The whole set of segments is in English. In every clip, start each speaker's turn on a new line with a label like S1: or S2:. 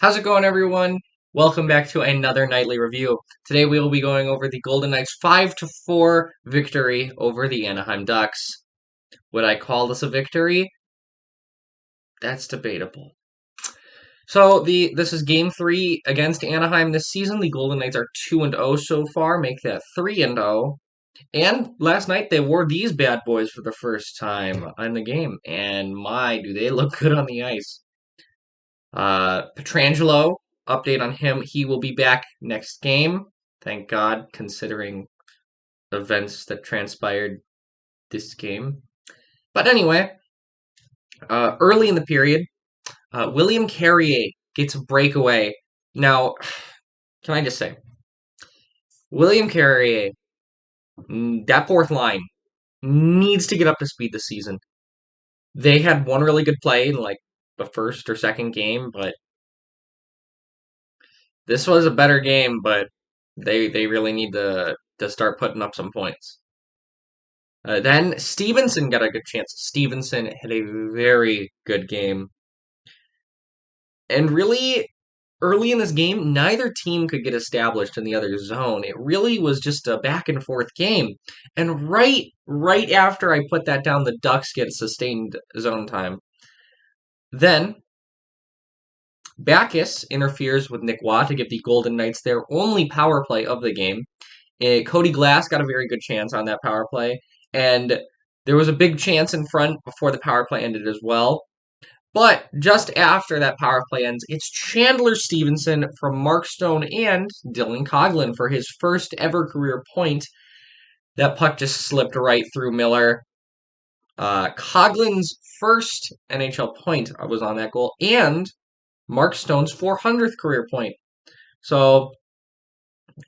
S1: How's it going, everyone? Welcome back to another nightly review. Today we will be going over the Golden Knights' 5-4 victory over the Anaheim Ducks. Would I call this a victory? That's debatable. So this is Game 3 against Anaheim this season. The Golden Knights are 2-0 so far, make that 3-0. And last night they wore these bad boys for the first time in the game, and my, do they look good on the ice. Pietrangelo, update on him. He will be back next game. Thank God, considering events that transpired this game. But anyway, early in the period, William Carrier gets a breakaway. Now, can I just say, William Carrier, that fourth line, needs to get up to speed this season. They had one really good play in like the first or second game, but this was a better game, but they really need to start putting up some points. Then Stevenson got a good chance. Stevenson had a very good game. And really, early in this game, neither team could get established in the other zone. It really was just a back and forth game. And right after I put that down, the Ducks get sustained zone time. Then Backus interferes with Nick Watt to give the Golden Knights their only power play of the game. Cody Glass got a very good chance on that power play, and there was a big chance in front before the power play ended as well. But just after that power play ends, it's Chandler Stevenson from Mark Stone and Dylan Coghlan for his first ever career point. That puck just slipped right through Miller. Coghlan's first NHL point was on that goal, and Mark Stone's 400th career point. So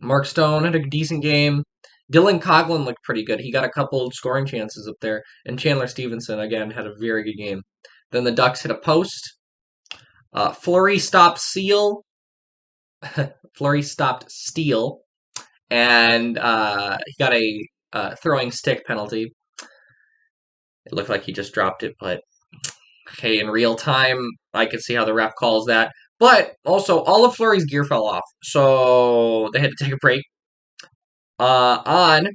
S1: Mark Stone had a decent game. Dylan Coghlan looked pretty good. He got a couple scoring chances up there. And Chandler Stevenson, again, had a very good game. Then the Ducks hit a post. Fleury stopped Steele. Fleury stopped Steele. And he got a throwing stick penalty. It looked like he just dropped it, but okay, in real time, I could see how the ref calls that. But also, all of Fleury's gear fell off, so they had to take a break. On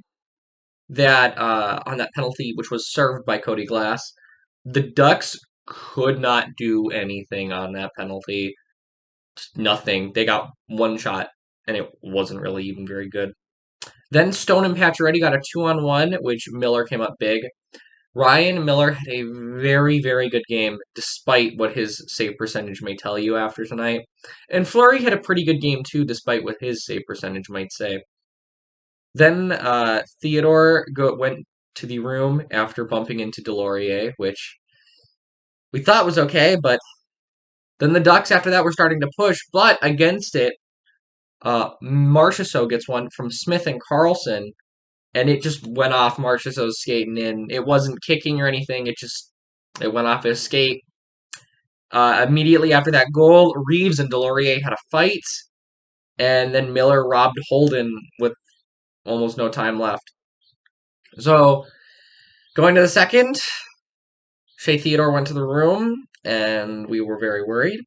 S1: that penalty, which was served by Cody Glass, the Ducks could not do anything on that penalty. Nothing. They got one shot, and it wasn't really even very good. Then Stone and Pacioretty got a 2-on-1, which Miller came up big. Ryan Miller had a very, very good game, despite what his save percentage may tell you after tonight. And Fleury had a pretty good game, too, despite what his save percentage might say. Then Theodore went to the room after bumping into Delorier, which we thought was okay, but then the Ducks after that were starting to push, but against it, Marchessault gets one from Smith and Carlson, and it just went off Marchessault's skating in. It wasn't kicking or anything, it went off his skate. Immediately after that goal, Reeves and Delorier had a fight, and then Miller robbed Holden with almost no time left. So, going to the second, Shea Theodore went to the room, and we were very worried.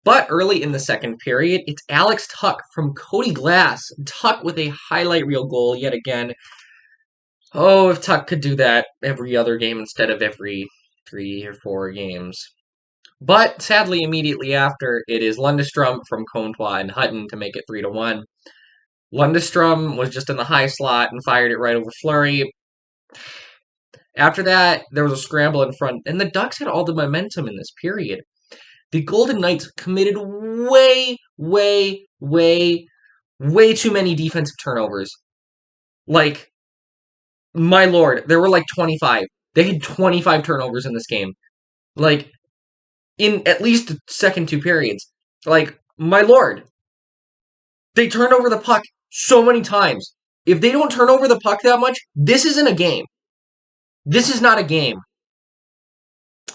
S1: But early in the second period, it's Alex Tuch from Cody Glass. Tuch with a highlight reel goal yet again. Oh, if Tuch could do that every other game instead of every 3 or 4 games. But sadly, immediately after, it is Lundestrom from Comtois and Hutton to make it 3-1. Lundestrom was just in the high slot and fired it right over Fleury. After that, there was a scramble in front, and the Ducks had all the momentum in this period. The Golden Knights committed way too many defensive turnovers. Like, my lord, there were like 25. They had 25 turnovers in this game. Like, in at least the second 2 periods. Like, my lord. They turned over the puck so many times. If they don't turn over the puck that much, this isn't a game. This is not a game.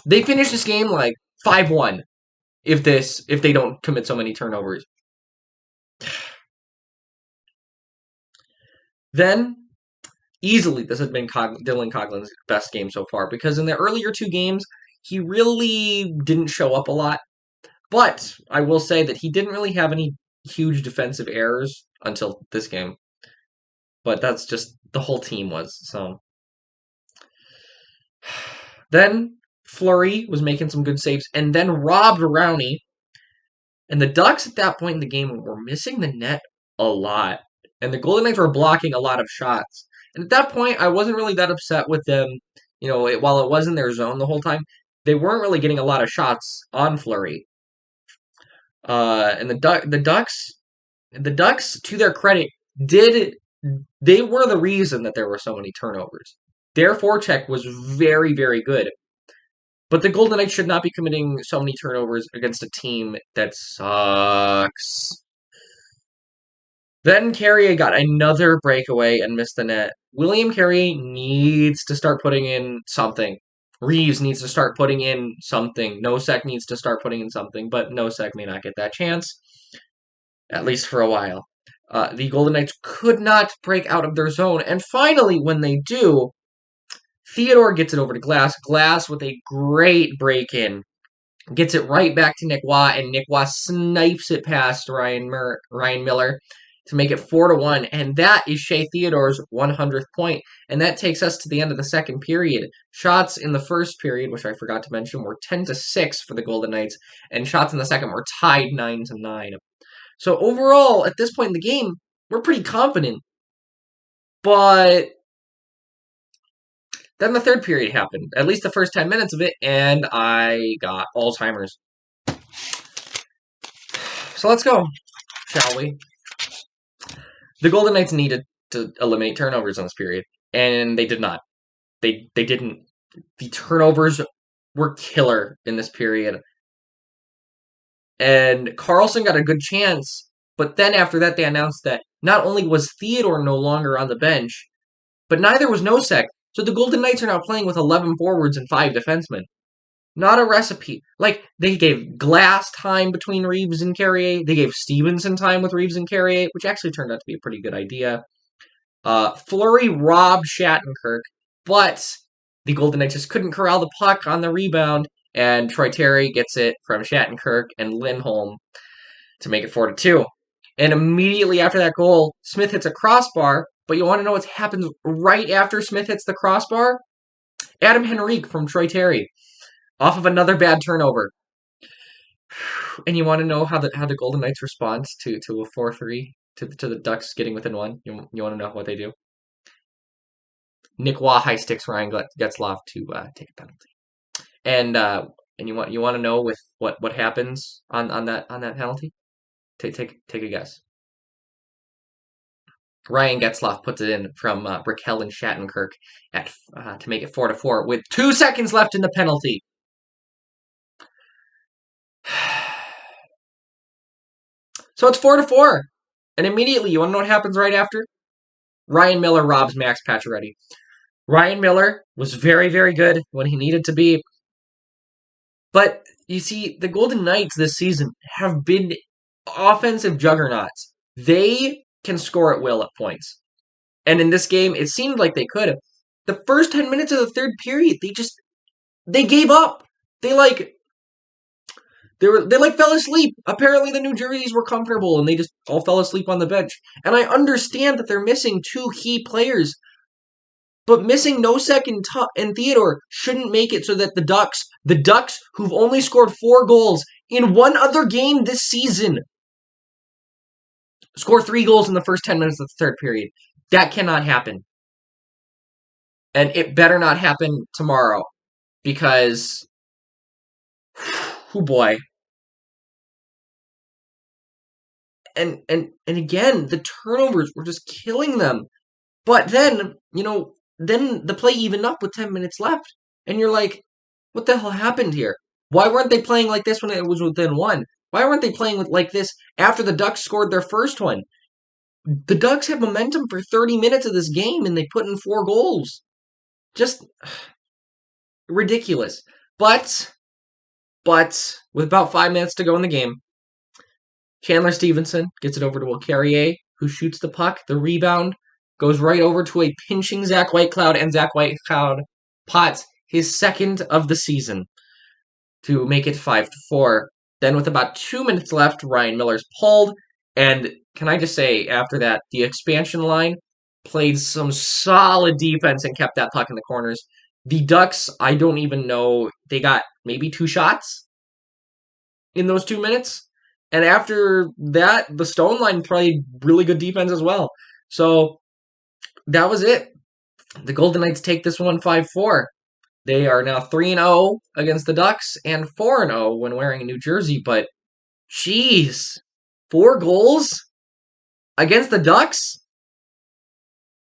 S1: They finish this game like 5-1 if they don't commit so many turnovers. Then, easily, this has been Dylan Coughlin's best game so far, because in the earlier 2 games, he really didn't show up a lot. But I will say that he didn't really have any huge defensive errors until this game. But that's just the whole team was. So then Fleury was making some good saves and then robbed Rowney. And the Ducks at that point in the game were missing the net a lot. And the Golden Knights were blocking a lot of shots. And at that point, I wasn't really that upset with them. While it was in their zone the whole time, they weren't really getting a lot of shots on Fleury. And the Ducks, to their credit, they were the reason that there were so many turnovers. Their forecheck was very, very good. But the Golden Knights should not be committing so many turnovers against a team that sucks. Then Carrier got another breakaway and missed the net. William Carrier needs to start putting in something. Reeves needs to start putting in something. Nosek needs to start putting in something, but Nosek may not get that chance, at least for a while. The Golden Knights could not break out of their zone, and finally, when they do, Theodore gets it over to Glass. Glass with a great break-in. Gets it right back to Nick Waugh, and Nick Waugh snipes it past Ryan Miller to make it 4-1. And that is Shea Theodore's 100th point. And that takes us to the end of the second period. Shots in the first period, which I forgot to mention, were 10-6 for the Golden Knights. And shots in the second were tied 9-9. So overall, at this point in the game, we're pretty confident. But then the third period happened, at least the first 10 minutes of it, and I got Alzheimer's. So let's go, shall we? The Golden Knights needed to eliminate turnovers in this period, and they did not. They didn't. The turnovers were killer in this period. And Karlsson got a good chance, but then after that they announced that not only was Theodore no longer on the bench, but neither was Nosek. So the Golden Knights are now playing with 11 forwards and 5 defensemen. Not a recipe. Like, they gave Glass time between Reeves and Carrier. They gave Stevenson time with Reeves and Carrier, which actually turned out to be a pretty good idea. Fleury robbed Shattenkirk, but the Golden Knights just couldn't corral the puck on the rebound, and Troy Terry gets it from Shattenkirk and Lindholm to make it 4-2. And immediately after that goal, Smith hits a crossbar. But you want to know what happens right after Smith hits the crossbar? Adam Henrique from Troy Terry, off of another bad turnover. And you want to know how the Golden Knights respond to a 4-3, to the Ducks getting within one? You want to know what they do? Nick Waugh high sticks Ryan Getzlaf to take a penalty. And you want to know with what happens on that penalty? Take a guess. Ryan Getzlaf puts it in from Brickell and Shattenkirk to make it 4-4 with 2 seconds left in the penalty. So it's 4-4. And immediately, you want to know what happens right after? Ryan Miller robs Max Pacioretty. Ryan Miller was very, very good when he needed to be. But, you see, the Golden Knights this season have been offensive juggernauts. They can score at will at points. And in this game, it seemed like they could have. The first 10 minutes of the third period, they gave up. They fell asleep. Apparently the New Jerseys were comfortable and they just all fell asleep on the bench. And I understand that they're missing 2 key players. But missing Nosek and Theodore shouldn't make it so that the Ducks who've only scored 4 goals in one other game this season, score 3 goals in the first 10 minutes of the third period. That cannot happen. And it better not happen tomorrow. Because, oh boy. And again, the turnovers were just killing them. But then, then the play evened up with 10 minutes left. And you're like, what the hell happened here? Why weren't they playing like this when it was within 1? Why weren't they playing like this after the Ducks scored their first one? The Ducks had momentum for 30 minutes of this game, and they put in 4 goals. Just ridiculous. But, with about 5 minutes to go in the game, Chandler Stevenson gets it over to Will Carrier, who shoots the puck. The rebound goes right over to a pinching Zach Whitecloud, and Zach Whitecloud pots his second of the season to make it 5-4. Then with about 2 minutes left, Ryan Miller's pulled. And can I just say, after that, the expansion line played some solid defense and kept that puck in the corners. The Ducks, I don't even know, they got maybe 2 shots in those 2 minutes. And after that, the Stone line played really good defense as well. So that was it. The Golden Knights take this one 5-4. They are now 3-0 against the Ducks and 4-0 when wearing a New Jersey. But, jeez, 4 goals against the Ducks?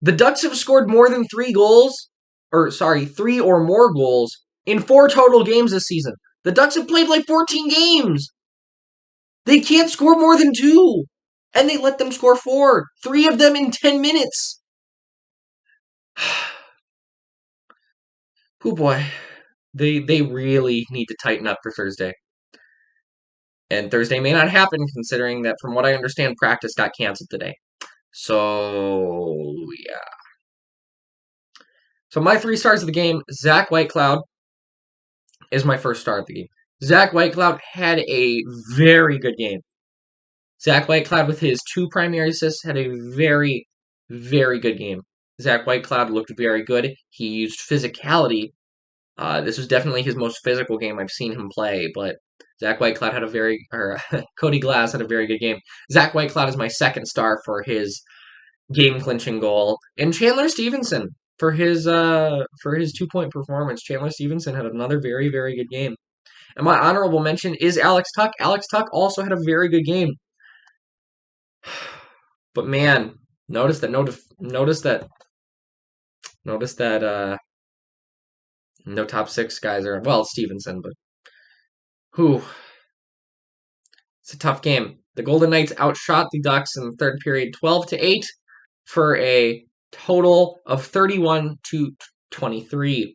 S1: The Ducks have scored more than 3 goals, 3 or more goals in 4 total games this season. The Ducks have played like 14 games. They can't score more than 2. And they let them score 4. 3 of them in 10 minutes. Oh boy. They really need to tighten up for Thursday. And Thursday may not happen, considering that, from what I understand, practice got canceled today. So, yeah. So my 3 stars of the game, Zach Whitecloud is my first star of the game. Zach Whitecloud had a very good game. Zach Whitecloud, with his 2 primary assists, had a very, very good game. Zach Whitecloud looked very good. He used physicality. This was definitely his most physical game I've seen him play, but Zach Whitecloud had Cody Glass had a very good game. Zach Whitecloud is my second star for his game-clinching goal. And Chandler Stevenson for his 2-point performance. Chandler Stevenson had another very, very good game. And my honorable mention is Alex Tuch. Alex Tuch also had a very good game. But man, notice that no top 6 guys are, well, Stevenson, but whew. It's a tough game. The Golden Knights outshot the Ducks in the third period 12-8 for a total of 31-23.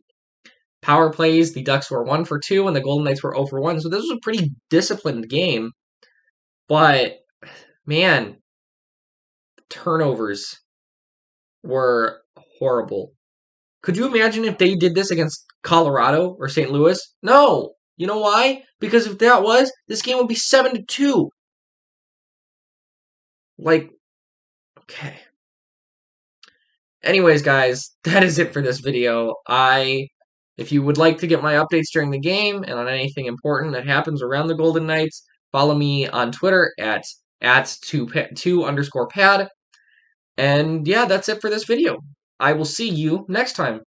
S1: Power plays, the Ducks were 1 for 2 and the Golden Knights were 0 for 1. So this was a pretty disciplined game. But man, turnovers were horrible. Could you imagine if they did this against Colorado or St. Louis? No. You know why? Because if that was, this game would be 7-2. Like, okay. Anyways, guys, that is it for this video. If you would like to get my updates during the game and on anything important that happens around the Golden Knights, follow me on Twitter at 2_pad. And yeah, that's it for this video. I will see you next time.